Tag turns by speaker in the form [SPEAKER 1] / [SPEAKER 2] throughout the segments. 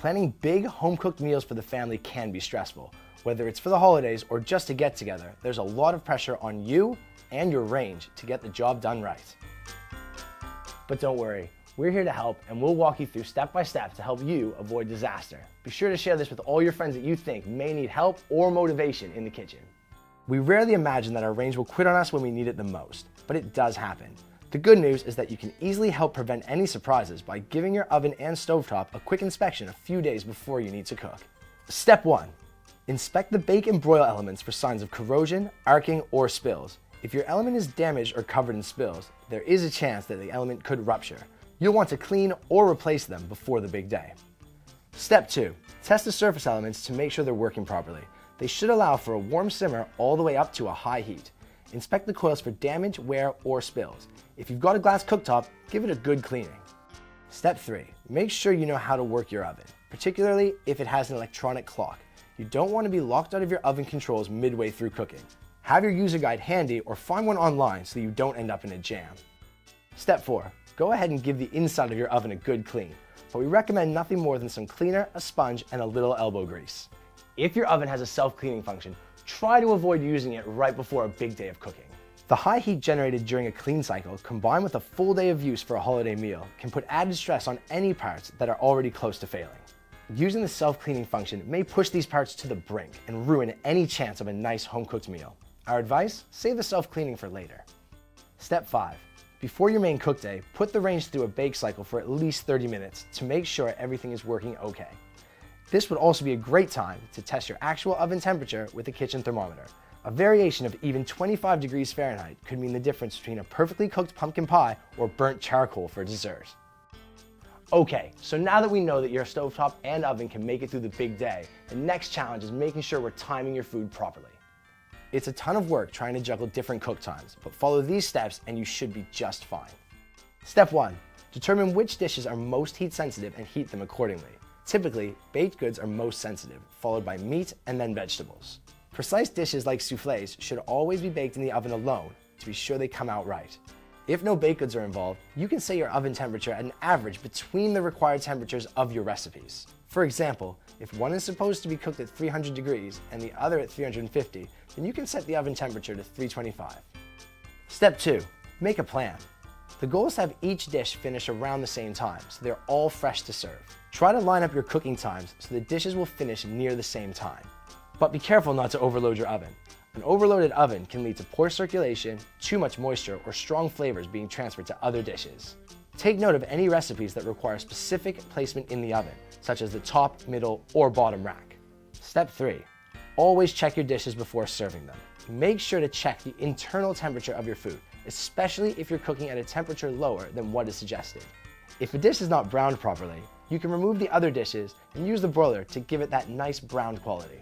[SPEAKER 1] Planning big home-cooked meals for the family can be stressful. Whether it's for the holidays or just to get together, there's a lot of pressure on you and your range to get the job done right. But don't worry, we're here to help, and we'll walk you through step by step to help you avoid disaster. Be sure to share this with all your friends that you think may need help or motivation in the kitchen. We rarely imagine that our range will quit on us when we need it the most, but it does happen. The good news is that you can easily help prevent any surprises by giving your oven and stovetop a quick inspection a few days before you need to cook. Step 1. Inspect the bake and broil elements for signs of corrosion, arcing, or spills. If your element is damaged or covered in spills, there is a chance that the element could rupture. You'll want to clean or replace them before the big day. Step 2. Test the surface elements to make sure they're working properly. They should allow for a warm simmer all the way up to a high heat. Inspect the coils for damage, wear, or spills. If you've got a glass cooktop, give it a good cleaning. Step 3. Make sure you know how to work your oven, particularly if it has an electronic clock. You don't want to be locked out of your oven controls midway through cooking. Have your user guide handy or find one online so you don't end up in a jam. Step 4. Go ahead and give the inside of your oven a good clean, but we recommend nothing more than some cleaner, a sponge, and a little elbow grease. If your oven has a self-cleaning function, try to avoid using it right before a big day of cooking. The high heat generated during a clean cycle, combined with a full day of use for a holiday meal, can put added stress on any parts that are already close to failing. Using the self-cleaning function may push these parts to the brink and ruin any chance of a nice home-cooked meal. Our advice? Save the self-cleaning for later. Step 5. Before your main cook day, put the range through a bake cycle for at least 30 minutes to make sure everything is working okay. This would also be a great time to test your actual oven temperature with a kitchen thermometer. A variation of even 25 degrees Fahrenheit could mean the difference between a perfectly cooked pumpkin pie or burnt charcoal for dessert. Okay, so now that we know that your stovetop and oven can make it through the big day, the next challenge is making sure we're timing your food properly. It's a ton of work trying to juggle different cook times, but follow these steps and you should be just fine. Step 1. Determine which dishes are most heat sensitive and heat them accordingly. Typically, baked goods are most sensitive, followed by meat and then vegetables. Precise dishes like soufflés should always be baked in the oven alone to be sure they come out right. If no baked goods are involved, you can set your oven temperature at an average between the required temperatures of your recipes. For example, if one is supposed to be cooked at 300 degrees and the other at 350, then you can set the oven temperature to 325. Step 2. Make a plan. The goal is to have each dish finish around the same time, so they're all fresh to serve. Try to line up your cooking times so the dishes will finish near the same time. But be careful not to overload your oven. An overloaded oven can lead to poor circulation, too much moisture, or strong flavors being transferred to other dishes. Take note of any recipes that require specific placement in the oven, such as the top, middle, or bottom rack. Step 3. Always check your dishes before serving them. Make sure to check the internal temperature of your food, especially if you're cooking at a temperature lower than what is suggested. If a dish is not browned properly, you can remove the other dishes and use the broiler to give it that nice browned quality.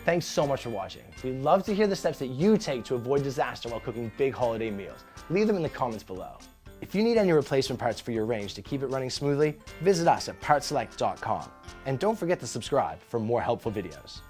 [SPEAKER 1] Thanks so much for watching. We'd love to hear the steps that you take to avoid disaster while cooking big holiday meals. Leave them in the comments below. If you need any replacement parts for your range to keep it running smoothly, visit us at partselect.com. And don't forget to subscribe for more helpful videos.